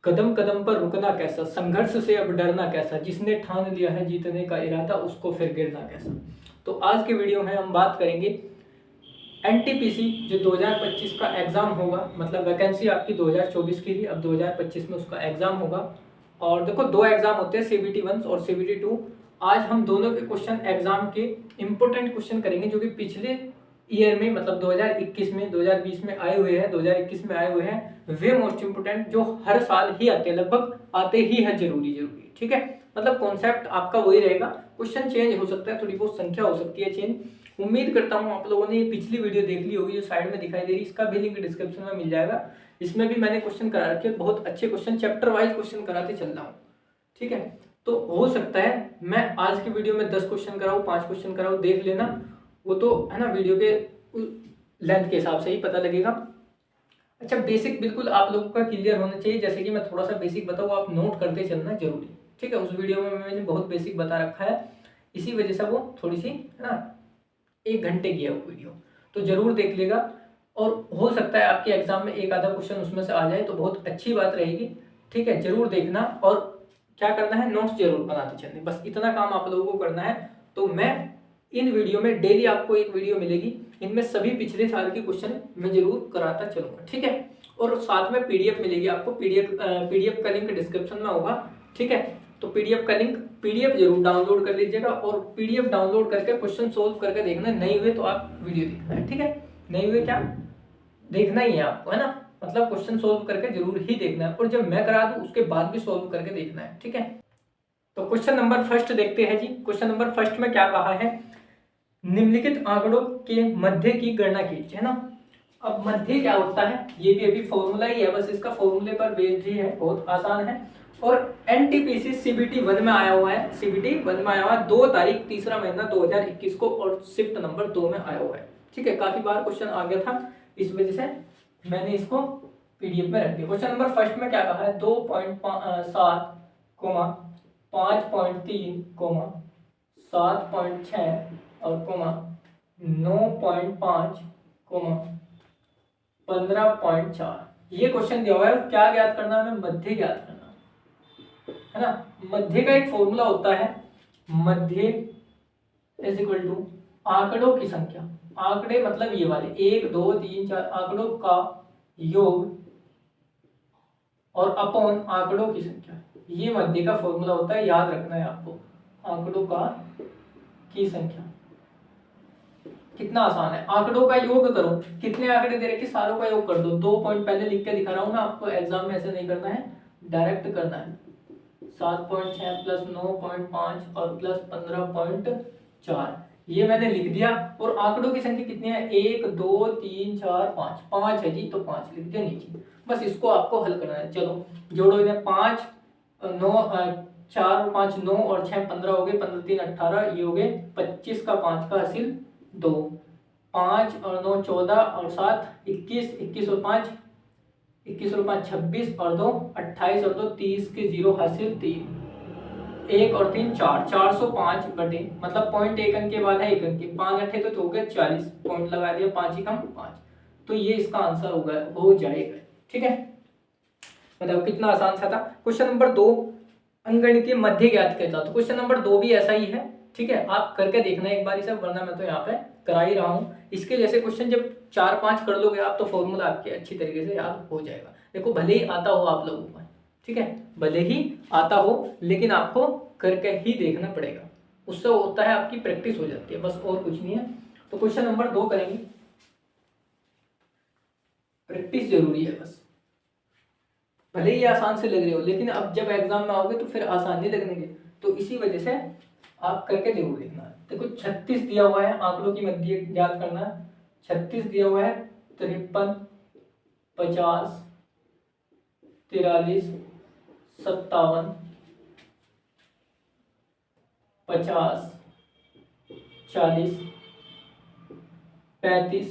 कदम कदम पर रुकना कैसा, संघर्ष से अब डरना कैसा, जिसने ठान लिया है जीतने का इरादा उसको फिर गिरना कैसा। तो आज के वीडियो में हम बात करेंगे एनटीपीसी जो 2025 का एग्जाम होगा, मतलब वैकेंसी आपकी 2024 की थी, अब 2025 में उसका एग्जाम होगा। और देखो दो एग्जाम होते हैं, सीबीटी 1 और सीबीटी 2। आज हम दोनों के क्वेश्चन एग्जाम के इंपॉर्टेंट क्वेश्चन करेंगे जो कि पिछले ईयर में, मतलब 2021 में, 2020 में आए हुए हैं, 2021 में आए हुए हैं, वे मोस्ट इंपोर्टेंट जो हर साल ही आते हैं, लगभग आते ही है जरूरी, ठीक है। मतलब कॉन्सेप्ट आपका वही रहेगा, क्वेश्चन चेंज हो सकता है, थोड़ी बहुत संख्या हो सकती है चेंज। उम्मीद करता हूँ आप लोगों ने ये पिछली वीडियो देख ली होगी जो साइड में दिखाई दे रही है, इसका भी लिंक डिस्क्रिप्शन में मिल जाएगा। इसमें भी मैंने क्वेश्चन करा रखे, बहुत अच्छे क्वेश्चन, चैप्टर वाइज क्वेश्चन कराते चल रहा हूँ, ठीक है। तो हो सकता है मैं आज की वीडियो में 10 क्वेश्चन कराऊँ, 5 क्वेश्चन कराऊँ, देख लेना, वो तो है ना, वीडियो के लेंथ के हिसाब से ही पता लगेगा। अच्छा, बेसिक बिल्कुल आप लोगों का क्लियर होना चाहिए, जैसे कि मैं थोड़ा सा बेसिक बताऊँ, आप नोट करते चलना जरूरी, ठीक है। उस वीडियो में मैंने बहुत बेसिक बता रखा है, इसी वजह से वो थोड़ी सी है ना 1 घंटे की है वो वीडियो, तो जरूर देख लेगा। और हो सकता है आपके एग्जाम में एक आधा क्वेश्चन उसमें से आ जाए तो बहुत अच्छी बात रहेगी, ठीक है। जरूर देखना, और क्या करना है, नोट्स जरूर बनाते चलने, बस इतना काम आप लोगों को करना है। तो मैं इन वीडियो में डेली आपको एक वीडियो मिलेगी, इनमें सभी पिछले साल के क्वेश्चन मैं जरूर कराता चलूंगा, ठीक है। और साथ में पीडीएफ मिलेगी आपको, पीडीएफ का लिंक डिस्क्रिप्शन में होगा, ठीक है। तो पीडीएफ का लिंक, पीडीएफ जरूर डाउनलोड कर लीजिएगा, और पीडीएफ डाउनलोड करके क्वेश्चन सोल्व करके देखना, नहीं हुए तो आप वीडियो देखना है, ठीक है। नहीं हुए क्या देखना ही है आपको, है ना, मतलब क्वेश्चन सोल्व करके जरूर ही देखना है, और जब मैं करा दूं उसके बाद भी सोल्व करके देखना है, ठीक है। तो क्वेश्चन नंबर फर्स्ट देखते हैं जी। क्वेश्चन नंबर फर्स्ट में क्या कहा है, निम्नलिखित आंकड़ों के मध्य की गणना कीजिए, है ना। अब मध्य क्या होता है, ये भी अभी फॉर्मूला ही है, बस इसका फॉर्मूले पर बेस्ड ही है, बहुत आसान है। और एनटीपीसी सीबीटी 1 में आया हुआ है, सीबीटी 1 में आया हुआ है 2 तारीख 3रा महीना 2021 को, और शिफ्ट नंबर 2 में आया हुआ है, ठीक है। काफी बार क्वेश्चन आ गया था, इस वजह से मैंने इसको पीडीएफ में रख दिया। क्वेश्चन नंबर फर्स्ट में क्या कहा है, 2.7, 5.3, 7.6 और 9.5, 15.4, ये क्वेश्चन दिया हुआ है। क्या ज्ञात करना है, हमें मध्य ज्ञात करना है ना। मध्य का एक फॉर्मूला होता है, मध्य इज इक्वल टू आंकड़ों की संख्या, आंकड़े मतलब ये वाले 1 2 3 4 आंकड़ों का योग और अपॉन आंकड़ों की संख्या, ये मध्य का फॉर्मूला होता है, याद रखना है आपको, आंकड़ों का की संख्या। कितना आसान है, आंकड़ों का योग करो, कितने आंकड़े दे रखे सारों का योग कर दो। 2 पॉइंट पहले लिख के दिखा रहा हूं ना आपको, एग्जाम में ऐसे नहीं करना है, डायरेक्ट करना है। 7.6 प्लस 9.5 और प्लस 15.4, ये मैंने लिख दिया। और आंकड़ों की संख्या कितनी है, 1 2 3 4 5, 5 है जी, तो 5 लिख दिया नीचे। बस इसको आपको हल करना है, चलो जोड़ो इन्हें, 5 9 4 5 9 और 6 15 हो गए, 15 3 18, ये हो गए 25 का 5 का हासिल 2, 5 और 9 14 और 7 21, 21 और 5 21 और 5 26 और 2 28 और 2 30 के 0 हासिल 3, 1 और 3 4, 405 बटे, मतलब पॉइंट 1 अंक के बाद है 1 अंक के, 5 अठे तो हो गया 40, पॉइंट लगा दिया, 5 ही कम 5, तो ये इसका आंसर होगा, हो जाएगा, ठीक है। मतलब कितना आसान सा था। क्वेश्चन नंबर 2, अंगगणितीय मध्य ज्ञात करता, तो क्वेश्चन नंबर 2 भी ऐसा ही है, ठीक है। आप करके देखना एक बार सब, वरना मैं तो यहाँ पे करा ही रहा हूँ। इसके जैसे क्वेश्चन जब 4-5 कर लोगे आप, तो फॉर्मूला आपके अच्छी तरीके से याद हो जाएगा। देखो भले ही आता हो आप लोगों को, ठीक है, भले ही आता हो, लेकिन आपको करके ही देखना पड़ेगा, उससे होता है आपकी प्रैक्टिस हो जाती है, बस और कुछ नहीं है। तो क्वेश्चन नंबर 2 करेंगे, प्रैक्टिस जरूरी है बस, भले ही आसान से लग रहे हो, लेकिन अब जब एग्जाम में आओगे तो फिर आसान नहीं लगने के, तो इसी वजह से आप करके जरूर देखना। देखो 36 दिया हुआ है, आंकड़ों की मध्य ज्ञात करना है, 36 दिया हुआ है, 53 50 43 57 50 40 35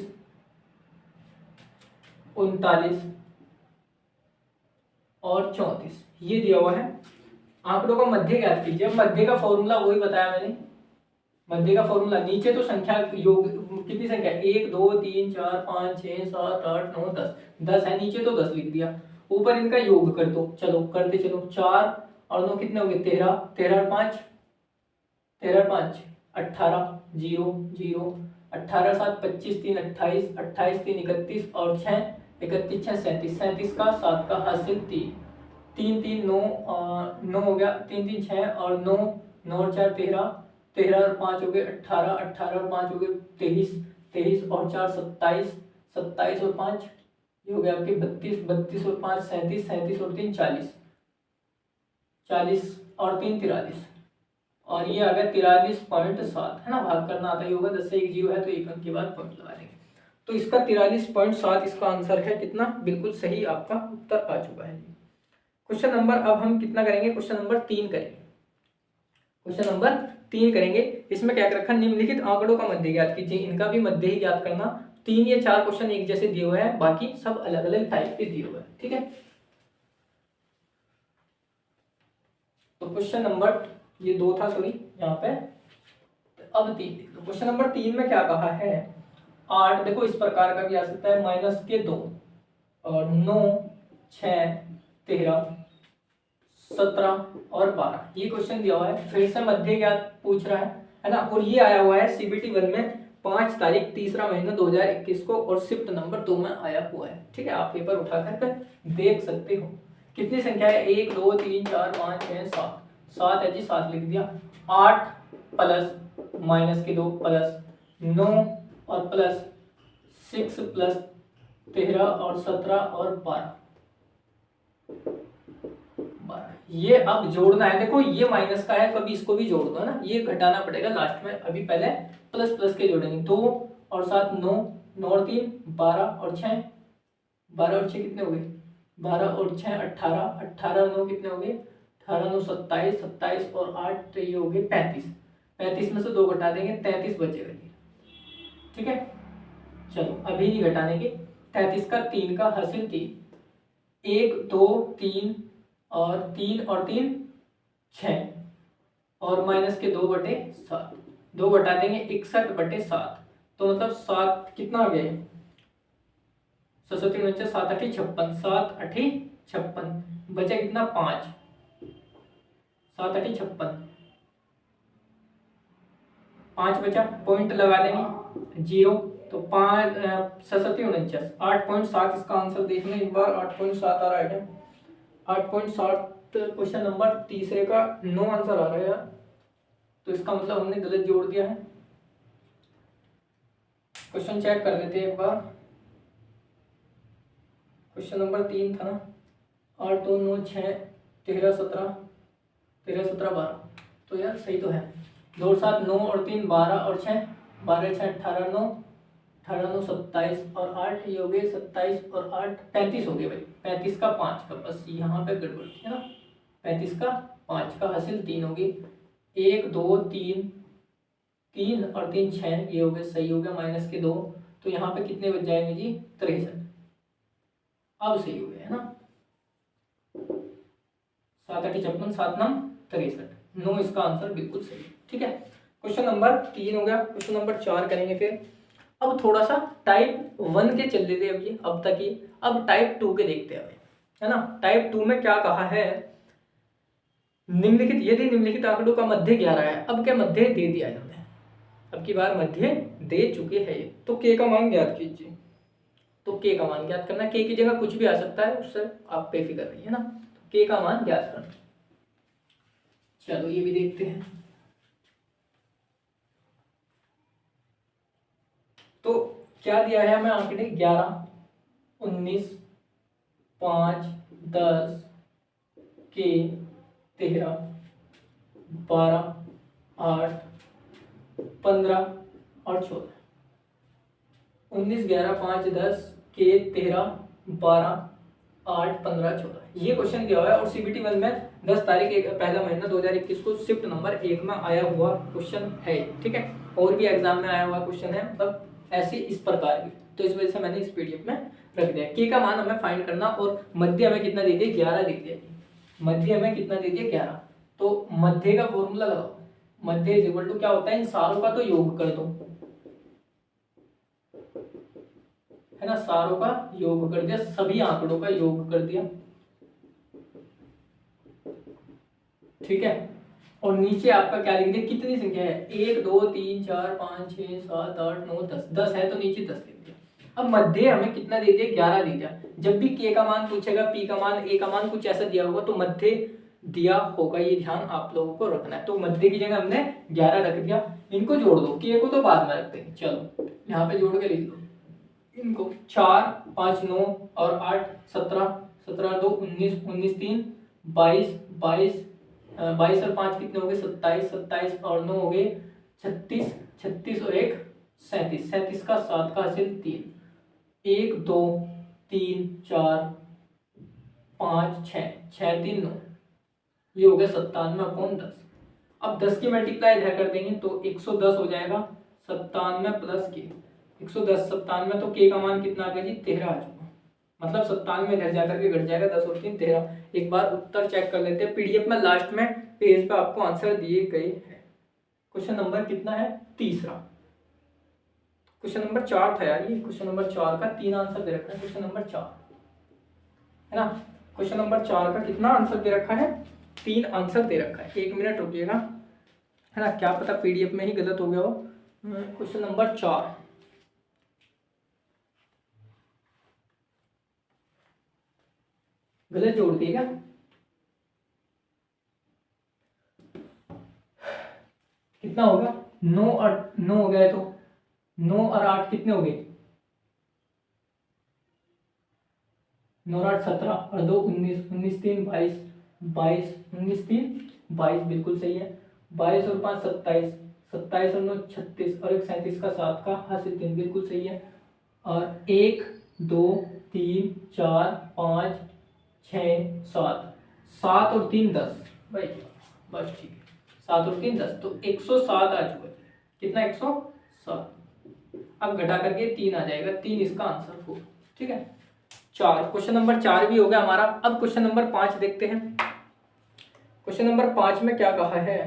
39 और 34, ये दिया हुआ है। आंकड़ों का मध्य ज्ञात कीजिए। मध्य का फॉर्मूला वही बताया मैंने, मध्य का फॉर्मूला, नीचे तो संख्या योग कितनी संख्या, 1 2 3 4 5 6 7 8 9 10, 10 है नीचे, तो 10 लिख दिया। ऊपर इनका योग कर दो, चलो करते चलो। 4 और 9 कितने हो गए? 13, 13 और 5, 13 5 18, 0 0, 18 7 25, 3 28, 28 3 31 और 6 31 6 37, 37 का 7 का हासिल 3, 3 3 9, 9 हो गया, 3 3 6 और 9, 9 और 4 13, 13 और 5 हो गए 18, 18 और 5 हो गए 23, 23 और 4 27, 27 और 5 ये हो गया आपके 32, 32 और 5 37, 37 और 3 40, 40 और 3 43 और ये आ गया 43.7 है ना। भाग करना आता ही होगा, 10 से 1 जीरो है तो 1 अंक के बाद पॉइंट लगा देंगे। तो इसका 43.7 इसका आंसर है। कितना? बिल्कुल सही आपका उत्तर आ चुका है। क्वेश्चन नंबर अब हम कितना करेंगे? क्वेश्चन नंबर 3 करेंगे। क्वेश्चन नंबर 3 करेंगे। इसमें क्या कर रखा? निम्नलिखित आंकड़ों का मध्य ज्ञात कीजिए। इनका भी मध्य ही ज्ञात करना। 3 या 4 क्वेश्चन एक जैसे दिए हुए हैं, बाकी सब अलग अलग टाइप के दिए हुए हैं, ठीक है। तो क्वेश्चन नंबर ये 2 था, सॉरी यहाँ पे, अब 3 देख लो। क्वेश्चन नंबर 3 में क्या कहा है? 8 देखो इस प्रकार का भी आ सकता है, -2 और 9 6 13 17 और 12 ये क्वेश्चन दिया हुआ है। फिर से मध्य ज्ञात पूछ रहा है ना। और ये आया हुआ है CBT 1 में 5 तारीख 3रा महीना 2021 को और शिफ्ट नंबर 2 में आया हुआ है, ठीक है। आप पेपर उठा कर देख सकते हो। कितनी संख्या है? 1 2 3 4 5 6 7, 7 है जी, 7 लिख दिया। 8 प्लस -2 प्लस 9 और प्लस 6 प्लस 13 और 17 और 12 ये अब जोड़ना है। देखो ये माइनस का है, कभी इसको भी जोड़ दो ना, ये घटाना पड़ेगा लास्ट में। अभी पहले प्लस प्लस के जोड़ेंगे। 2 और 7 9, 9 और 3 12 और 6, 12 और 6 कितने हो गए? 12 और 6 18, 18 और 9 कितने हो गए? 18 9 27, 27 और 8 तो ये हो गए 35, 35 में से 2 घटा देंगे 33 बचेगा जी, ठीक है। चलो अभी नहीं घटाने के। 33 का 3 का हासिल 3, 1 2 3 और 3 और 3 6 और माइनस के 2/7, 2 घटा देंगे 61/7, तो मतलब 7 कितना आ गया? 7 7 8 56, 7 8 56 बचा कितना? 5, 7 8 56, 5 बचा, पॉइंट लगा देंगे 0, तो 5 7 49, 8.7 इसका आंसर देख लें एक बार। 8.7 आ रहा है क्या? 8.7 क्वेश्चन नंबर तीसरे का 9 आंसर आ रहा है यार, तो इसका मतलब हमने गलत जोड़ दिया है। क्वेश्चन चेक कर लेते हैं एक बार। क्वेश्चन नंबर 3 था ना, 8 2 9 6 13 17, 13 17 12, तो यार सही तो है। 2 और 7 9 और 3 12 और 6, 12 6 18 9, 18 9 27 और 8 ये हो गए 27 और 8 35 हो गए भाई। 35 का 5 का, बस यहाँ पे गड़बड़ है ना। 35 का 5 का हासिल 3 होगी। 1 2 3, 3 और 3 6 ये हो गए, सही हो गया, माइनस के 2, तो यहाँ पे कितने बच जाएंगे जी? 63। अब सही हो गया है ना। 7 8 56, 7 9 63, 9 इसका आंसर बिल्कुल सही, ठीक है। क्वेश्चन नंबर 3 हो गया। क्वेश्चन नंबर 4 करेंगे फिर। अब थोड़ा सा टाइप 1 के चल लेते हैं अब, ये अब तक ही। अब टाइप 2 के देखते हैं, है ना। टाइप 2 में क्या कहा है? निम्नलिखित, यदि निम्नलिखित आंकड़ों का मध्य 11 है। अब क्या मध्य दे दिया इन्होंने, अब की बार मध्य दे चुके हैं ये, तो के का मान ज्ञात कीजिए। तो के का मान ज्ञात करना, के की जगह कुछ भी आ सकता है, उससे आप बेफिक्र रहिए ना। तो के का मान ज्ञात करना। चलो ये भी देखते हैं। तो क्या दिया है हमें आंकड़े? 11 19 5 10 के 13 12 8 15 और 14। 19 11 5 10 के 13 12 8 15 14 ये क्वेश्चन दिया हुआ है। और CBT 1 में 10 तारीख पहला महीना 2021 को शिफ्ट नंबर 1 में आया हुआ क्वेश्चन है, ठीक है। और भी एग्जाम में आया हुआ क्वेश्चन है, मतलब ऐसे इस प्रकार की। तो इस वजह से मैंने इस PDF में रख दिया। के का मान हमें फाइंड करना, और मध्य हमें कितना दे दिया? 11 दे दिया। मध्य हमें कितना दे दिया? 11। तो मध्य का फॉर्मूला लगाओ। मध्य इज इक्वल टू क्या होता है? इन सारों का तो योग कर दो, है ना। सारों का योग कर दिया, सभी आंकड़ों का योग कर दिया। ठीक है। और नीचे आपका क्या लिख दिया, कितनी संख्या है, 1 2 3 4 5 6 7 8 9 10, 10 है तो नीचे 10 लिख दिया। अब मध्य हमें कितना दे दिया, 11 दे दिया। जब भी k का मान पूछेगा, p का मान, a का मान कुछ ऐसा दिया होगा तो मध्य दिया होगा, ये ध्यान आप लोगों को रखना है। तो मध्य की जगह हमने 11 रख दिया। इनको जोड़ दो, k को तो बाद में रखते हैं, चलो यहाँ पे जोड़ के लिख दो इनको। 4 5 9 और 8 17, 17 2 19, 19 3 22, 22 22 और 5 कितने हो गए, 27, 27 और 9 हो गए 36, 36 और 1 37, 37 का 7 का हासिल 3, 1 2 3 4 5 6, 6 3 9, ये हो गया 97/10। अब 10 की मल्टीप्लाई इधर कर देंगे तो 110 हो जाएगा, 97 प्लस के 110, 97 तो के का मान कितना आ गया जी, 13 आ चुका। मतलब 97 इधर जाकर के घट जाएगा, 10 और 3 13। एक बार उत्तर चेक कर लेते हैं, पीडीएफ में लास्ट में पेज पे आपको आंसर दिए गए हैं। क्वेश्चन नंबर कितना है, तीसरा। क्वेश्चन नंबर 4 था यार, ये क्वेश्चन नंबर 4 का 3 आंसर दे रखा है, क्वेश्चन नंबर 4 है ना। क्वेश्चन नंबर 4 का कितना आंसर दे रखा है, 3 आंसर दे रखा है। 1 मिनट रुकिएगा, है ना, क्या पता पीडीएफ में ही गलत हो गया हो। क्वेश्चन नंबर 4, गलत जोड़ दिएगा, कितना होगा, 9 और 9 हो गया, तो 9 और 8 कितने हो गए, 9 और 8 17 और 2 19, 19 3 22, 22 19 3 22 बिल्कुल सही है। 22 और 5 27, 27 और 9 36 और 1 37 का 7 का हासिल 3 बिल्कुल सही है। और 1 2 3 4 5 6 7, 7 और 3 10 भाई, बस ठीक है, 7 और 3 10, तो 107 आ चुका है। कितना, 107। अब घटा करके 3 आ जाएगा, 3 इसका आंसर होगा। ठीक है, 4, क्वेश्चन नंबर 4 भी हो गया हमारा। अब क्वेश्चन नंबर 5 देखते हैं। क्वेश्चन नंबर 5 में क्या कहा है,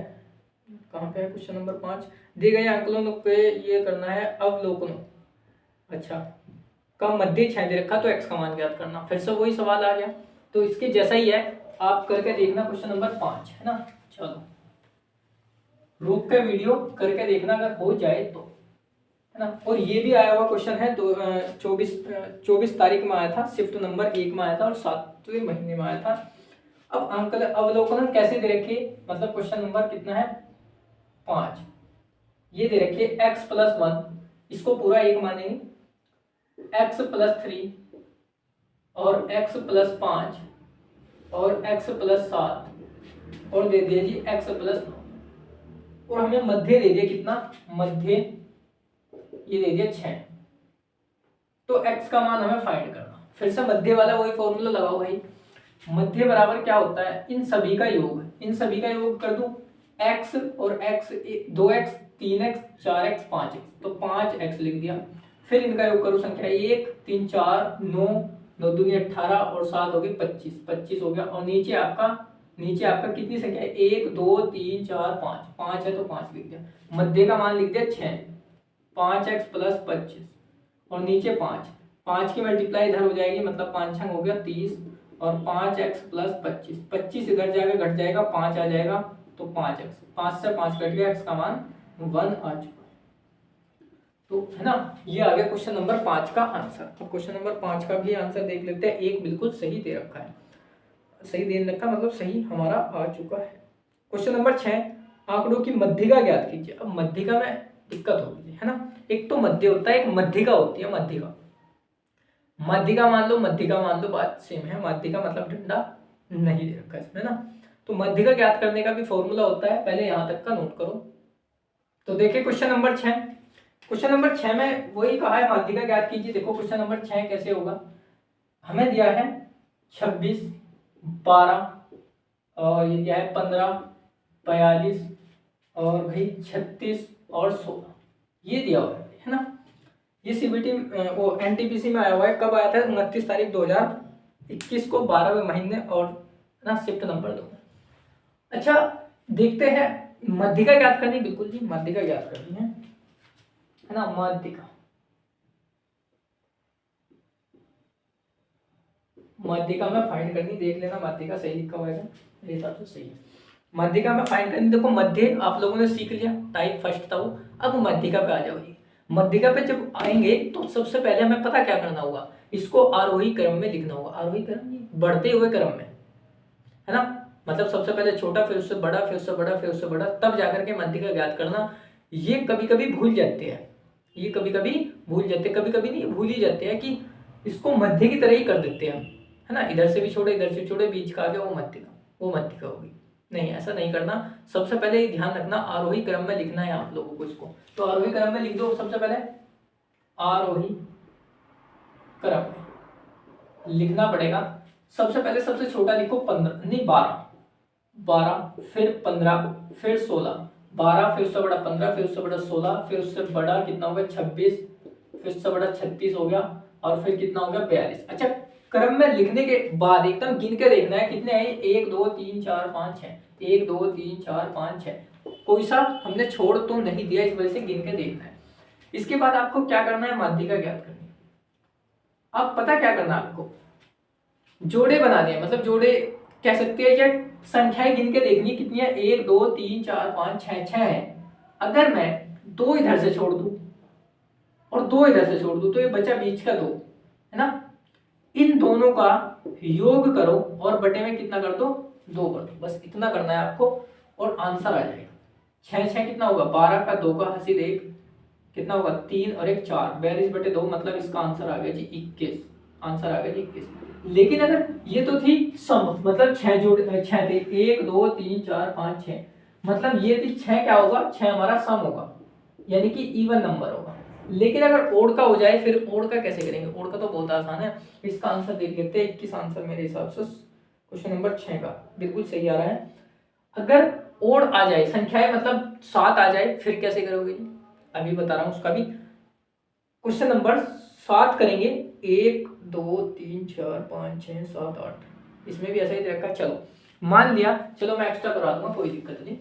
कहाँ पे है क्वेश्चन नंबर 5, दिए गए आंकड़ों पे ये करना है अवलोकनों। अच्छा, का मध्य 6 दे रखा तो x का मान ज्ञात करना, फिर से वही सवाल आ गया, तो इसके जैसा ही है, आप करके देखना क्वेश्चन नंबर 5, है ना। चलो रुक के वीडियो करके देखना अगर हो जाए तो, है ना। और ये भी आया हुआ क्वेश्चन है, तो 24 तारीख में आया था, शिफ्ट नंबर 1 में आया था और 7वें महीने में आया था। अब अंकल अवलोकन कैसे दे रखे, मतलब क्वेश्चन नंबर कितना है, 5, ये दे रखे x+1, इसको पूरा 1 मानेंगे, x+3 और x+5 और x+7 और दे दिया जी x+9, और हमें मध्य दे दिया कितना, मध्य ये दे दिया 6, तो x का मान हमें फाइंड करना। फिर से मध्य वाला वही फॉर्मूला लगाओ भाई, मध्य बराबर क्या होता है, इन सभी का योग, इन सभी का योग कर दूं, x और x 2x 3x 4x 5x, तो 5x लिख दिया। फिर इनका योग करो, संख्या 1 3 4 9 9 दूनी 18 और 7 हो गए 25, 25 हो गया। और नीचे आपका कितनी संख्या है, 1 2 3 4 5, 5 है तो 5 लिख दिया। मध्य का मान लिख दिया 6, 5x + 25 और नीचे 5, 5 की मल्टीप्लाई इधर हो जाएगी, मतलब 5 छंग हो गया 30 और 5x + 25, 25 इधर जाएगा घट जाएगा, 5 आ जाएगा तो 5x, 5 से 5 कट गया, x का मान 1 आ चुका है। तो है ना, ये आ गया क्वेश्चन नंबर 5 का आंसर। अब क्वेश्चन नंबर 5 का भी आंसर देख लेते हैं। एक बिल्कुल सही दे रखा है, सही दे रखा मतलब सही हमारा आ चुका है। क्वेश्चन नंबर 6, आंकड़ों की मध्यिका ज्ञात कीजिए। अब मध्यिका में दिक्कत होगी, है ना, एक तो मध्य होता है, एक मध्यिका होती है। मध्यिका मान लो बात सेम है, मध्यिका मतलब डंडा नहीं दे रखा है इसमें ना। तो मध्यिका ज्ञात करने का भी फॉर्मूला होता है, पहले यहां तक का नोट करो। तो देखिए क्वेश्चन नंबर 6, क्वेश्चन नंबर 6 में वही कहा है मध्यिका ज्ञात कीजिए। देखो क्वेश्चन नंबर 6 कैसे होगा, हमें दिया है 26 12 और ये दिया है 15 42 और भाई 36 और 16, ये दिया हुआ है ना। ये सीबीटी वो एनटीपीसी में आया हुआ है, कब आया था, 29 तारीख 2021 को, 12वें महीने और ना शिफ्ट नंबर 2। अच्छा देखते हैं, मध्यिका ज्ञात करनी, बिल्कुल जी मध्यिका ज्ञात करनी है ना। मध्यिका में फाइंड करनी, देख लेना मध्यिका सही लिखा हुआ है, मेरे हिसाब से सही है। मध्यिका में फाइंड करनी। देखो मध्य आप लोगों ने सीख लिया, टाइप फर्स्ट था वो। अब मध्यिका पे आ जाओगे। मध्यिका पे जब आएंगे तो सबसे पहले हमें पता क्या करना होगा, इसको आरोही क्रम में लिखना होगा। आरोही क्रम बढ़ते हुए क्रम में, है ना। मतलब सबसे पहले छोटा, फिर उससे बड़ा, फिर उससे बड़ा, फिर उससे बड़ा, तब जाकर के मध्यिका ज्ञात करना। ये कभी कभी भूल जाते हैं, ये कभी कभी भूल जाते हैं, कभी कभी नहीं भूल ही जाते हैं कि इसको मध्य की तरह ही कर देते हैं, है ना। इधर से भी छोड़े, इधर से छोड़े, बीच का आ गया वो मध्यिका, वो मध्यिका होगी। नहीं, ऐसा नहीं करना। सबसे पहले ये ध्यान रखना, आरोही क्रम में लिखना है आप लोगों को इसको। तो आरोही क्रम में लिख दो सबसे पहले, आरोही क्रम में लिखना पड़ेगा। सबसे पहले सबसे छोटा लिखो 15, नहीं 12, 12 फिर 15 फिर 16, 12 फिर उससे बड़ा 15, फिर उससे बड़ा 16, फिर उससे बड़ा कितना हो गया 26, फिर उससे बड़ा 36 हो गया, और फिर कितना हो गया 42। अच्छा, क्रम में लिखने के बाद एकदम गिन के देखना है कितने आए, 1 2 3 4 5 6, 1 2 3 4 5 6, कोई सा हमने छोड़ तो नहीं दिया, इस वजह से गिन के देखना है। इसके बाद आपको क्या करना है, माध्यिका ज्ञात करनी है। अब पता क्या करना है आपको, जोड़े बनाने हैं, मतलब जोड़े कह सकते हैं, या संख्याएं गिन के देखनी कितनी है, 1 2 3 4 5 6, 6 है। अगर मैं 2 इधर से छोड़ दूं और 2 इधर से छोड़ दूं तो ये बचा बीच का 2, है ना। इन दोनों का योग करो और बटे में कितना कर दो, 2 कर दो। बस इतना करना है आपको और आंसर आ जाएगा। 6 6 कितना होगा, 12 का 2 का हासिल 1, कितना होगा 3 और 1 4, 42 बटे 2, मतलब इसका आंसर आ गया जी 21। आंसर आ गया जी 21। लेकिन अगर ये तो थी सम, मतलब 6 जोड़ 6 थे, 1 2 3 4 5 6, मतलब ये थी 6, क्या होगा 6 हमारा सम होगा, यानी कि इवन नंबर होगा। लेकिन अगर ओड का हो जाए, फिर ओड का कैसे करेंगे, ओड का तो बहुत आसान है। इसका आंसर देख लेते हैं, 21 आंसर मेरे हिसाब से क्वेश्चन नंबर 6 का बिल्कुल सही आ रहा है। अगर ओड आ जाए, संख्याएं मतलब 7 आ जाए, फिर कैसे करोगे जी, अभी बता रहा हूं उसका भी। क्वेश्चन नंबर 7 करेंगे, 1 2 3 4 5 6 7 8, इसमें भी ऐसा ही रखा। चलो मान लिया, चलो मैं एक्स्ट्रा करा दूंगा, कोई दिक्कत नहीं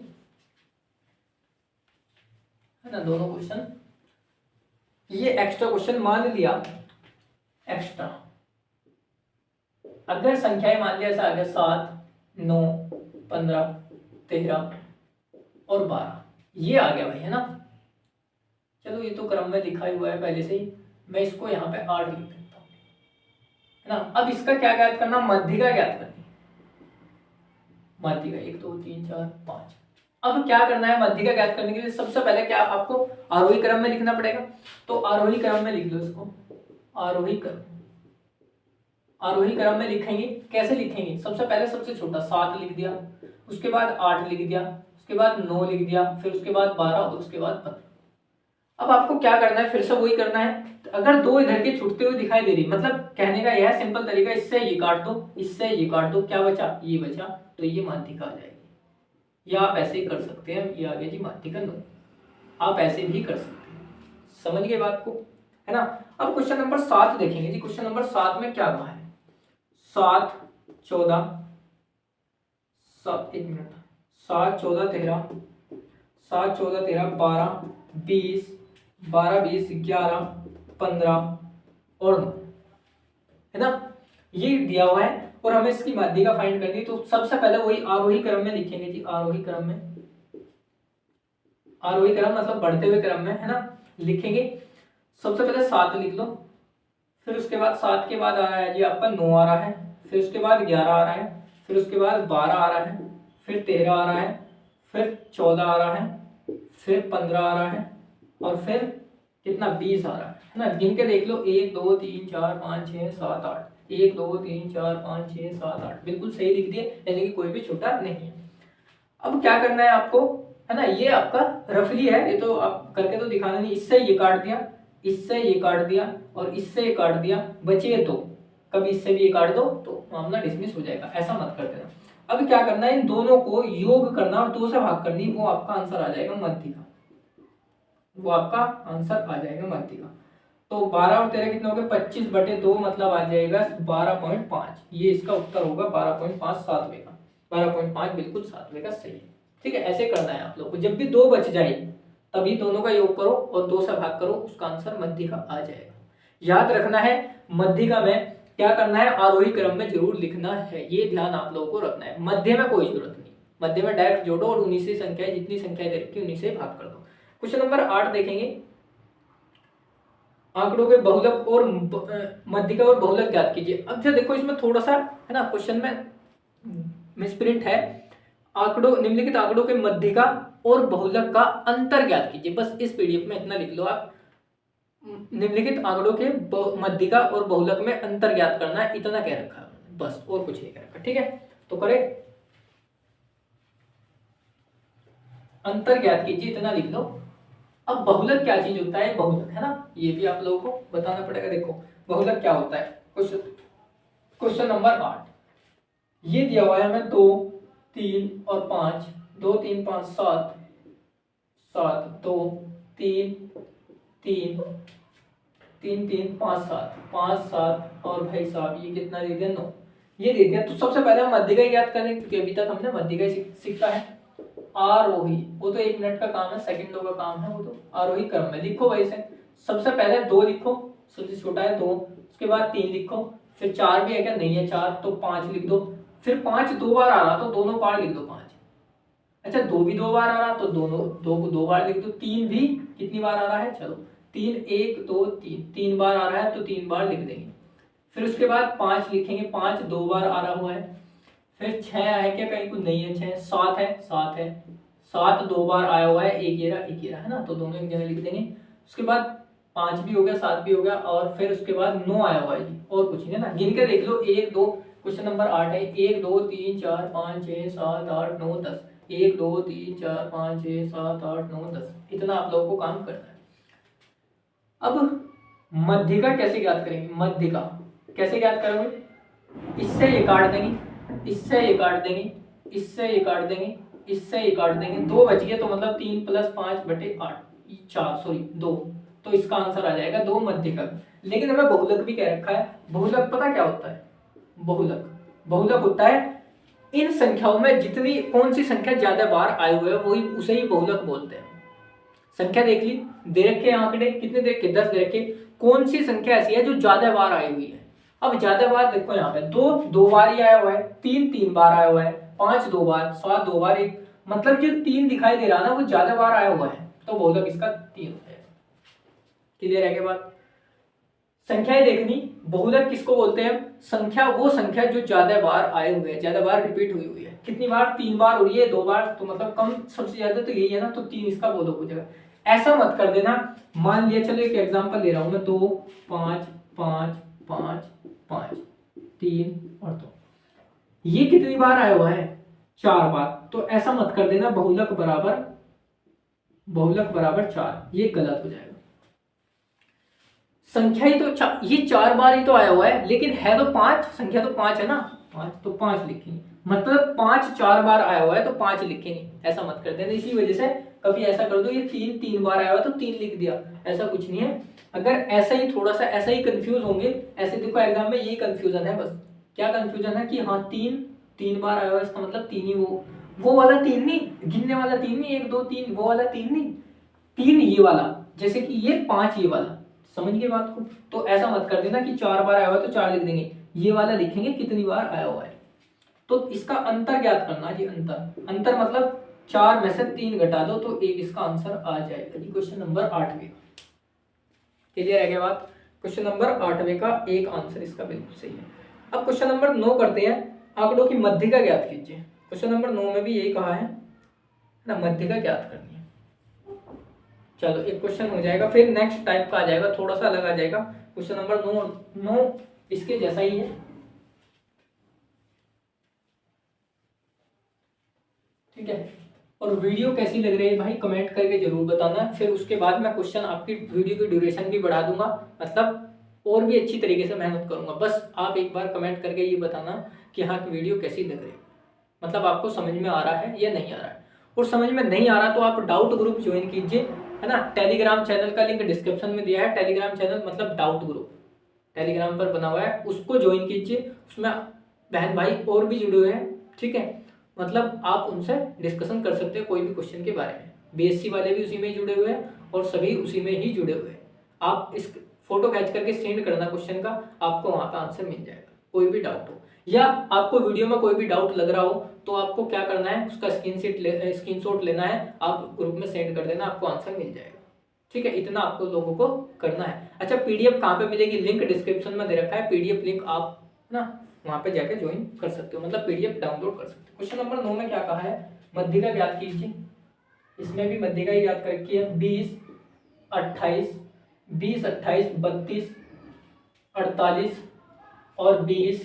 है ना। दोनों क्वेश्चन, ये एक्स्ट्रा क्वेश्चन मान लिया एक्स्ट्रा। अगर संख्याएं मान लिया ऐसा आ गया 7 9 15 13 और 12, ये आ गया भाई, है ना। चलो ये तो क्रम में लिखा ही हुआ है पहले से ही, मैं इसको यहाँ पे 8 लिख देता हूँ, है ना। अब इसका क्या ज्ञात करना, मध्यिका ज्ञात करनी, मध्यिका 1 2 3 4 5। अब क्या करना है, मध्यिका ज्ञात करने के लिए सबसे पहले क्या आपको आरोही क्रम में लिखना पड़ेगा। तो आरोही क्रम में लिख लो इसको, आरोही क्रम। आरोही क्रम में लिखेंगे, कैसे लिखेंगे, सबसे पहले सबसे छोटा 7 लिख दिया, उसके बाद 8 लिख दिया, उसके बाद 9 लिख दिया, फिर उसके बाद 12 और उसके बाद 15। अब आपको क्या करना है, फिर से वही करना है। अगर 2 इधर के छूटते हुए दिखाई दे रही, मतलब कहने का यह सिंपल तरीका, इससे ये काट दो, इससे ये काट दो, क्या बचा, ये बचा, तो ये माध्यिका आ जाएगी। या आप ऐसे ही कर सकते हैं, ये आ गया जी माध्यिका 9। आप ऐसे भी कर सकते हैं, समझ गए बात को, है ना। अब क्वेश्चन नंबर 7 देखेंगे जी। क्वेश्चन नंबर 7 में क्या कहा है, 7 14 7 1 मिनट 7 14 13 7 14 13 12 20 12 20 11 15 और 9, है ना। ये दिया हुआ है और हमें इसकी माध्यिका फाइंड करनी है। तो सबसे पहले वही आरोही क्रम में लिखेंगे जी, आरोही क्रम में। आरोही क्रम मतलब बढ़ते हुए क्रम में, है ना, लिखेंगे। सबसे पहले 7 लिख लो, फिर उसके बाद 7 के बाद आ रहा है जी आपका 9 आ रहा है, फिर उसके बाद 11 आ रहा है, फिर उसके बाद 12 आ रहा है, फिर 13 आ रहा है, फिर 14 आ रहा है, फिर 15 आ रहा है, और फिर कितना 20 आ रहा है ना। गिन के देख लो, 1 2 3 4 5 6 7 8, 1 2 3 4 5 6 7 8, बिल्कुल सही लिख दिए, यानी कि कोई भी छोटा नहीं है। अब क्या करना है आपको, है ना, ये आपका रफली है, ये तो आप करके तो दिखाना नहीं। इससे ये काट दिया, इससे ये काट दिया और इससे ये काट दिया, बचे 2, कभी इससे भी ये काट दो तो मामला डिसमिस हो जाएगा, ऐसा मत कर देना। अब क्या करना है, इन दोनों को योग करना और 2 से भाग करनी, वो आपका आंसर आ जाएगा मध्यिका, वो आपका आंसर आ जाएगा मध्यिका। तो 12 और 13 कितना हो गया, 25 बटे 2, मतलब आ जाएगा 12.5। ये इसका उत्तर होगा 12.5, 7वें का 12.5 बिल्कुल 7वें का सही है। ठीक है, ऐसे करना है आप लोग को। जब भी 2 बच जाए तभी दोनों का योग करो और 2 से भाग करो, उसका आंसर मध्यिका आ जाएगा। याद रखना है, मध्यिका में क्या करना है, आरोही क्रम में जरूर लिखना है, ये ध्यान आप लोगों को रखना है, मध्य में कोई जरूरत नहीं। मध्य में डायरेक्ट जोड़ो और उन्हीं से संख्याएं, जितनी संख्याएं दे रखी उन्हीं से भाग कर दो। क्वेश्चन नंबर 8 देखेंगे, आंकड़ों के बहुलक और मध्य का और बहुलक ज्ञात कीजिए। अब जो देखो इसमें थोड़ा सा है ना क्वेश्चन में मिसप्रिंट है, आंकड़ों निम्नलिखित आंकड़ों के मध्य का और बहुलक का अंतर ज्ञात कीजिए। बस इस पीडीएफ में इतना लिख लो आप, निम्नलिखित आंकड़ों के मध्य का और बहुलक में अंतर ज्ञात करना है, इतना कह रखा है बस, और कुछ नहीं कह रखा। ठीक है, तो करे अंतर ज्ञात कीजिए, इतना लिख लो। अब बहुलक क्या चीज होता है, बहुलक है ना, ये भी आप लोगों को बताना पड़ेगा। देखो बहुलक क्या होता है, क्वेश्चन नंबर 8 ये दिया हुआ है हमें 2 3 और 5, 2 3 5 7 7 2 3 3 3 3 5 7 5 7 और भाई साहब ये कितना दे दिया, 9 ये दे दिया। तो सबसे पहले हम मध्य का ज्ञात करें, क्योंकि अभी तक हमने मध्य का सीखा है। आरोही वो तो 1 मिनट का काम है, सेकंडों का काम है वो तो। आरोही क्रम में लिखो भाई से, सबसे पहले 2 लिखो, सबसे छोटा है 2, उसके बाद 3 लिखो, फिर 4 भी है क्या, नहीं है 4, तो 5 लिख दो, फिर 5 2 बार आ रहा तो दोनों पार लिख दो 5। अच्छा 2 भी 2 बार आ रहा तो दोनों 2 को 2 बार लिख दो। 3 भी कितनी बार आ रहा है, चलो 3 1 2 3 3 बार आ रहा है तो 3 बार लिख देंगे। फिर उसके बाद 5 लिखेंगे, 5 2 बार आ रहा हुआ है। फिर 6 है क्या, कहीं कुछ नहीं है 6, 7 है 7 है, 7 2 बार आया हुआ है, एक ये रहा है ना, तो दोनों एक जगह लिख देंगे। उसके बाद 5 भी हो गया, 7 भी हो गया, और फिर उसके बाद 9 आया हुआ है जी, और कुछ नहीं है ना, गिन के देख लो 1 2, क्वेश्चन नंबर 8 है, 1 2 3 4 5 6 7 8 9 10, 1 2 3 4 5 6 7 8 9 10, इतना आप लोगों को काम करना है। अब मध्य का कैसे ज्ञात करेंगे, मध्य का कैसे ज्ञात करोगे, इससे ये काट देंगे, इससे ये काट देंगे, इससे ये काट देंगे, इससे ये काट देंगे, 2 बच गए, तो मतलब 3 + 5/8 4 सॉरी 2, तो इसका आंसर आ जाएगा 2 मध्य का। लेकिन हमें बहुलक भी कह रखा है, बहुलक पता क्या होता है, बहुलक होता है इन संख्याओं में जितनी कौन सी संख्या ज्यादा बार आए हुए है वही उसे ही बहुलक बोलते हैं। संख्या देख ली, दे रखे आंकड़े कितने दे रखे, 10 दे रखे, कौन सी संख्या ऐसी है जो ज्यादा बार आई हुई है। अब ज्यादा बार देखो यहाँ पे 2 2 बार ही आया हुआ है, 3 3 बार आया हुआ है, 5 2 बार, 7 2 बार, एक मतलब जो 3 दिखाई दे रहा ना वो ज्यादा बार आया हुआ है, तो बहुलक इसका 3 हो जाएगा। क्लियर है के बाद संख्याएं देखनी, बहुलक किसको बोलते हैं, संख्या वो संख्या जो ज्यादा बार आए हुए हैं, ज्यादा बार रिपीट हुई है। कितनी बार, 3 बार हो रही है, 2 बार, तो मतलब कम सबसे ज्यादा तो यही है ना, तो 3 इसका बहुलक हो जाएगा। ऐसा मत कर देना, मान लिया चलो एक एग्जांपल ले रहा हूं मैं, 2 5 5 5 5 3 और 2, ये कितनी बार आया हुआ है, 4 बार, तो ऐसा मत कर देना बहुलक बराबर 4, ये गलत हो जाएगा। संख्या ही तो ये 4 बार ही तो आया हुआ है, लेकिन है तो 5, संख्या तो 5 है ना, 5 तो 5 लिखेंगे, मतलब 5 4 बार आया हुआ है तो 5 लिखेंगे, ऐसा मत कर देना। इसी वजह से कभी ऐसा कर दो, ये 3 बार आया हुआ तो 3 लिख दिया, ऐसा कुछ नहीं है। अगर ऐसा ही थोड़ा सा ऐसा ही कंफ्यूज होंगे, ऐसे देखो एग्जाम में यही कंफ्यूजन है, बस क्या कंफ्यूजन है कि हाँ 3 बार आया हुआ इसका मतलब 3 ही, वो वाला 3 नहीं, गिनने वाला 3 नहीं, 1 2 3 वो वाला 3 नहीं, 3 ये वाला, जैसे कि ये 5 ये वाला, समझ गए बात को। तो ऐसा मत कर देना कि 4 बार आया हुआ तो 4 लिख देंगे, ये वाला लिखेंगे कितनी बार आया हुआ है। तो इसका अंतर ज्ञात करना जी, अंतर मतलब 4 में से 3 घटा दो तो 1 इसका आंसर आ जाएगा जी, क्वेश्चन नंबर 8वें। क्लियर है क्या बात, क्वेश्चन नंबर 8वें का एक आंसर इसका बिल्कुल सही है। अब क्वेश्चन नंबर 9 करते हैं, आंकड़ों की मध्य का ज्ञात कीजिए। क्वेश्चन नंबर 9 में भी यही कहा है ना, मध्य का ज्ञात करनी है। चलो एक क्वेश्चन हो जाएगा, फिर नेक्स्ट टाइप का आ जाएगा, थोड़ा सा अलग आ जाएगा। क्वेश्चन नंबर 9 इसके जैसा ही है, ठीक है। और वीडियो कैसी लग रही है भाई कमेंट करके जरूर बताना। फिर उसके बाद मैं क्वेश्चन आपकी वीडियो की ड्यूरेशन भी बढ़ा दूंगा, मतलब और भी अच्छी तरीके से मेहनत करूंगा। बस आप एक बार कमेंट करके ये बताना कि हाँ की वीडियो कैसी लग रही है, मतलब आपको समझ में आ रहा है या नहीं आ रहा है। और समझ में नहीं आ रहा तो आप डाउट ग्रुप ज्वाइन कीजिए, है ना। टेलीग्राम चैनल का लिंक डिस्क्रिप्शन में दिया है, टेलीग्राम चैनल मतलब डाउट ग्रुप टेलीग्राम पर बना हुआ है, उसको ज्वाइन कीजिए। उसमें बहन भाई और भी जुड़े हुए हैं, ठीक है, मतलब आप उनसे डिस्कशन कर सकते हैं कोई भी क्वेश्चन के बारे में। बीएससी वाले भी उसी में जुड़े हुए हैं और सभी उसी में ही जुड़े हुए हैं। आप इस फोटो खींच करके सेंड करना क्वेश्चन का, आपको वहां पे आंसर मिल जाएगा। कोई भी डाउट हो, या आपको वीडियो में कोई भी डाउट लग रहा हो तो आपको क्या करना है, उसका स्क्रीनशॉट लेना है, आप ग्रुप में सेंड कर देना, आपको आंसर मिल जाएगा। ठीक है, इतना आपको लोगों को करना है। अच्छा, पीडीएफ कहाँ पे मिलेगी, लिंक डिस्क्रिप्शन में दे रखा है, पीडीएफ लिंक आप ना वहां पे जाके ज्वाइन कर सकते हो, मतलब पीडीएफ डाउनलोड कर सकते हो। क्वेश्चन नंबर 9 में क्या कहा है, मध्यिका ज्ञात कीजिए। इसमें भी मध्यिका ही याद कर रखी है, 20 28 20 28 32 48 और 20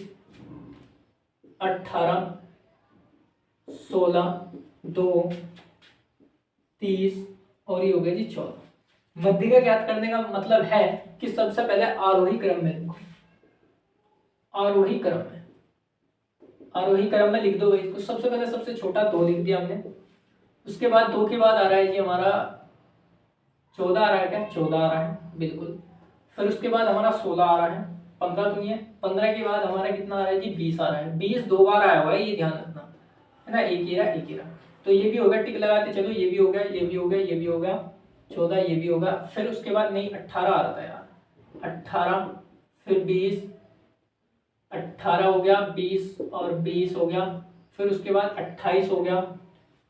18 16 2 30 और ये हो गया जी 14। मध्यिका ज्ञात करने का मतलब है कि सबसे पहले आरोही क्रम में लिखो, आरोही क्रम में लिख दो भाई इसको। सबसे पहले सबसे छोटा 2 लिख दिया हमने, उसके बाद 2 के बाद आ रहा है जी हमारा 14 आ रहा है, क्या 14 आ रहा है बिल्कुल। फिर उसके बाद हमारा 16 आ रहा है, 15 तो नहीं है, 15 के बाद हमारा कितना आ रहा है जी 20 आ रहा है। 20 2 बार आया हुआ है, ये ध्यान रखना है ना, एक ही रहा। तो ये भी हो गया, टिक लगाते चलो, ये भी हो गया, ये भी हो गया, ये भी हो गया, 14 ये भी होगा। फिर उसके बाद नहीं 18 आ रहा था यार, 18 फिर 20 18 हो गया, 20 और 20 हो गया, फिर उसके बाद 28 हो गया,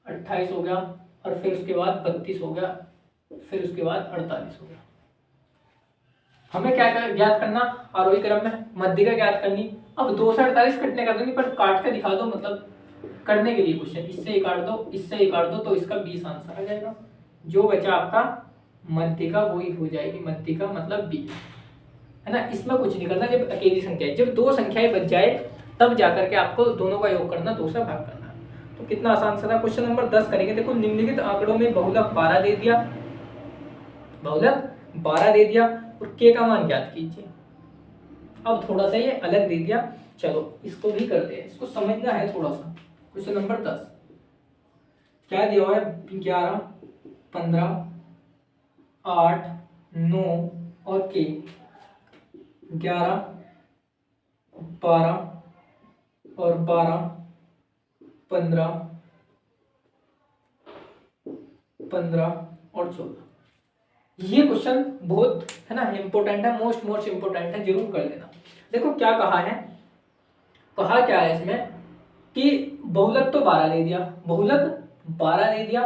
28 हो गया, और फिर उसके बाद 32 हो गया, फिर उसके बाद 48 हो गया। हमें क्या ज्ञात करना, आरोही क्रम में मध्यिका ज्ञात करनी। अब 2 से 48 कटने का नहीं, पर काट के दिखा दो, मतलब करने के लिए क्वेश्चन, इससे ये काट दो, इससे ये काट दो, तो इसका 20 आंसर आ जाएगा। जो बचा आपका मध्यिका वही हो जाएगी, मध्यिका मतलब 20 है ना। इसमें कुछ नहीं करना, जब अकेली संख्या है, जब 2 संख्याएं बच जाए तब जाकर के आपको दोनों का योग करना, 2 से भाग करना। तो कितना आसान सा था। क्वेश्चन नंबर 10 करेंगे। देखो, निम्नलिखित आंकड़ों में बहुलक 12 दे दिया, बहुलक 12 दे दिया और के का मान ज्ञात कीजिए। अब थोड़ा सा ये अलग दे दिया, चलो इसको भी करते हैं, इसको समझना है थोड़ा सा। क्वेश्चन नंबर 10 क्या दिया हुआ है, 11 15 8 9 और के, 11 12 और 12 15 और 14। ये क्वेश्चन बहुत है ना इंपॉर्टेंट है, मोस्ट इंपॉर्टेंट है, जरूर कर लेना। देखो क्या कहा है, कहा क्या है इसमें कि बहुलक तो 12 दे दिया, बहुलक 12 दे दिया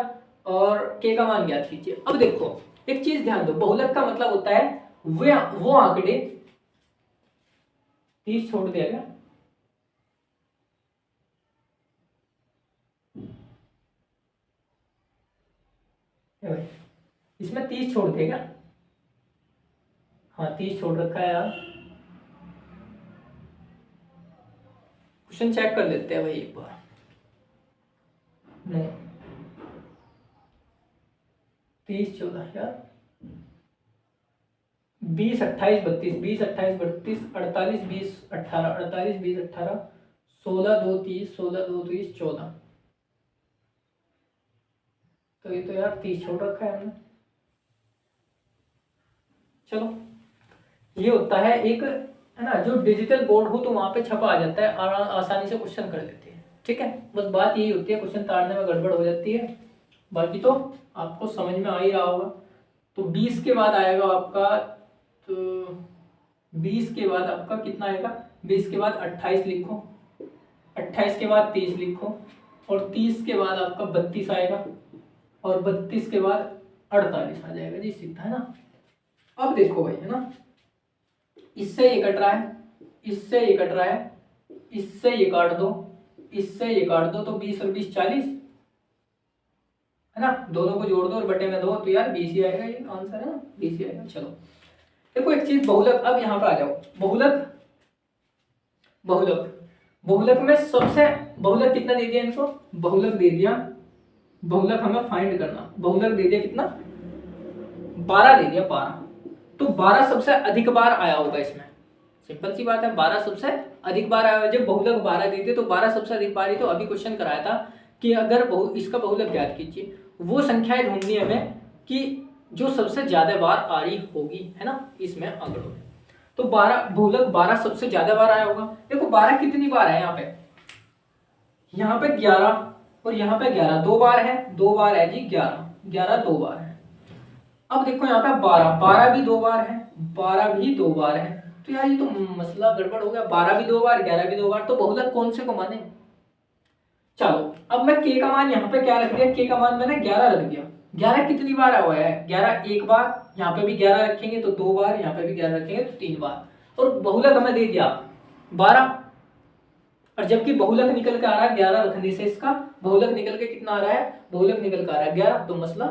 और के का मान ज्ञात कीजिए। अब देखो एक चीज ध्यान दो, बहुलक का मतलब होता है वो आंकड़े, 30 छोड़ दिया क्या, इसमें 30 छोड़ देगा, हाँ 30 छोड़ रखा है यार। क्वेश्चन चेक कर लेते हैं भाई एक बार। 30 14 यार, 20 28 32 20 28 32 48 20 18 48 20 18 16 2 30 16 2 30 14। तो ये तो यार 30 छोड़ रखा है हमने। चलो ये होता है एक, है ना, जो डिजिटल बोर्ड हो तो वहां पे छपा आ जाता है, आसानी से क्वेश्चन कर लेते हैं। ठीक है, बस बात यही होती है, क्वेश्चन ताड़ने में गड़बड़ हो जाती है, बाकी तो आपको समझ में आ ही रहा होगा। तो 20 के बाद आएगा आपका, तो 20 के बाद आपका कितना आएगा, 20 के बाद 28 लिखो, 28 के बाद 30 लिखो, और 30 के बाद आपका 32 आएगा, और 32 के बाद 48 आ जाएगा जी, सीधा है ना। अब देखो भाई, है ना, इससे ये कट रहा है, इससे ये कट रहा है, इससे ये काट दो, इससे ये काट दो, तो 20 और 20 40 है ना, दोनों को जोड़ दो और बटे में 2, तो यार 20 ही आएगा, ये आंसर है ना, 20 ही आएगा। चलो देखो एक चीज, बहुलक, अब यहाँ पर आ जाओ, बहुलक बहुलक बहुलक में सबसे, बहुलक कितना दे दिया इनको, बहुलक दे दिया, बहुलक हमें फाइंड करना, बहुलक दे दिया कितना, 12 दे दिया, 12। तो 12 सबसे अधिक बार आया होगा इसमें, सिंपल सी बात है, 12 सबसे अधिक बार आया होगा। जब बहुलक 12 देते तो 12 सबसे अधिक बार ही, तो अभी क्वेश्चन कराया था कि अगर इसका बहुलक ज्ञात कीजिए, वो संख्याएं ढूंढनी है हमें कि जो सबसे ज्यादा बार आ रही होगी, है ना, इसमें आंकड़ों में। तो 12 बहुलक 12 सबसे ज्यादा बार आया होगा। देखो 12 कितनी बार है, यहाँ पे 11 और यहाँ पे 11 2 बार है, 2 बार है जी, 11 2 बार है। अब देखो यहाँ पे 12 भी 2 बार है, 12 भी 2 बार है, तो यार ये तो मसला गड़बड़ हो गया, 12 भी 2 बार 11 भी 2 बार, तो बहुलक कौन से को माने। चलो अब मैं k का मान यहाँ पे क्या रख दिया, k का मान मैंने 11 रख दिया। 11 कितनी बार आया हुआ है, 11 एक बार, यहाँ पे भी 11 रखेंगे तो 2 बार, यहाँ पे भी 11 रखेंगे तो 3 बार, और बहुलक हमें दे दिया 12। और जबकि बहुलक निकल के आ रहा है 11 रखने से, इसका बहुलक निकल के कितना आ रहा है, बहुलक निकल के आ रहा है 11, तो मसला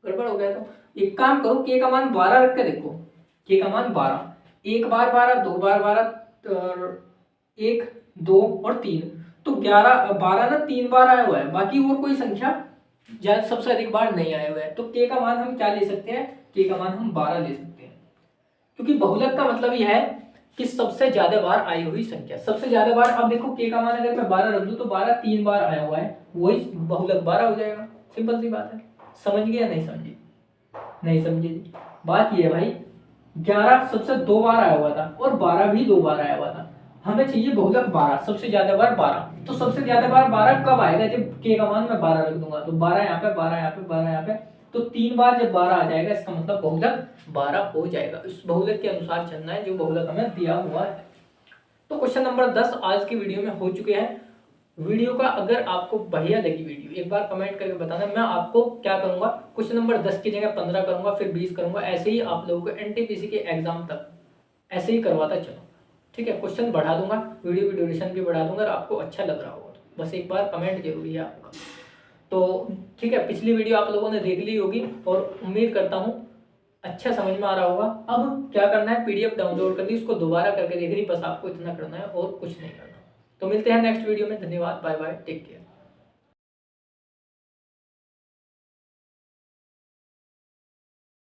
गड़बड़ हो गया। तो एक काम करो, k का मान 12 रख के देखो, k का मान 12, एक बार 12, 2 बार 12, 1 2 और 3, तो 11 12 ना 3 बार आया हुआ है, बाकी और कोई संख्या सबसे अधिक बार नहीं आया हुआ है। तो k का मान हम क्या ले सकते हैं, k का मान हम 12 ले सकते हैं, क्योंकि बहुलक का मतलब यह है कि सबसे ज्यादा बार आई हुई संख्या, सबसे ज्यादा बार। अब देखो k का मान अगर मैं 12 रख दूं तो 12 3 बार आया हुआ है, वही बहुलक 12 हो जाएगा। सिंपल सी बात है। समझ गए या नहीं समझे, नहीं समझे जी। बात ये है भाई, 11 सबसे 2 बार आया हुआ था और 12 भी 2 बार आया हुआ था, हमें चाहिए बहुलक 12, सबसे ज्यादा बार 12। तो सबसे ज्यादा बार 12 कब आएगा, जब k का मान मैं 12 रख दूंगा, तो 12 यहाँ पे, 12 यहाँ पे, 12 यहाँ पे, तो 3 बार जब 12 आ जाएगा, इसका मतलब बहुलक 12 हो जाएगा। इस बहुलक के अनुसार चलना है जो बहुलक हमें दिया हुआ है। तो क्वेश्चन नंबर 10 आज की वीडियो में हो चुके हैं। वीडियो का अगर आपको बढ़िया लगी वीडियो, एक बार कमेंट करके बताना। मैं आपको क्या करूंगा, क्वेश्चन नंबर 10 की जगह 15 करूंगा, फिर 20 करूंगा, ऐसे ही आप लोगों को एनटीपीसी के एग्जाम तक ऐसे ही करवाता चलो। ठीक है, क्वेश्चन बढ़ा दूंगा, वीडियो की ड्यूरेशन भी बढ़ा दूंगा, और आपको अच्छा लग रहा होगा तो बस एक बार कमेंट जरूरी है आपका। तो ठीक है, पिछली वीडियो आप लोगों ने देख ली होगी और उम्मीद करता हूँ अच्छा समझ में आ रहा होगा। अब क्या करना है, पीडीएफ डाउनलोड करनी, उसको दोबारा करके देखनी, बस आपको इतना करना है और कुछ नहीं करना। तो मिलते हैं नेक्स्ट वीडियो में, धन्यवाद, बाय बाय, टेक केयर।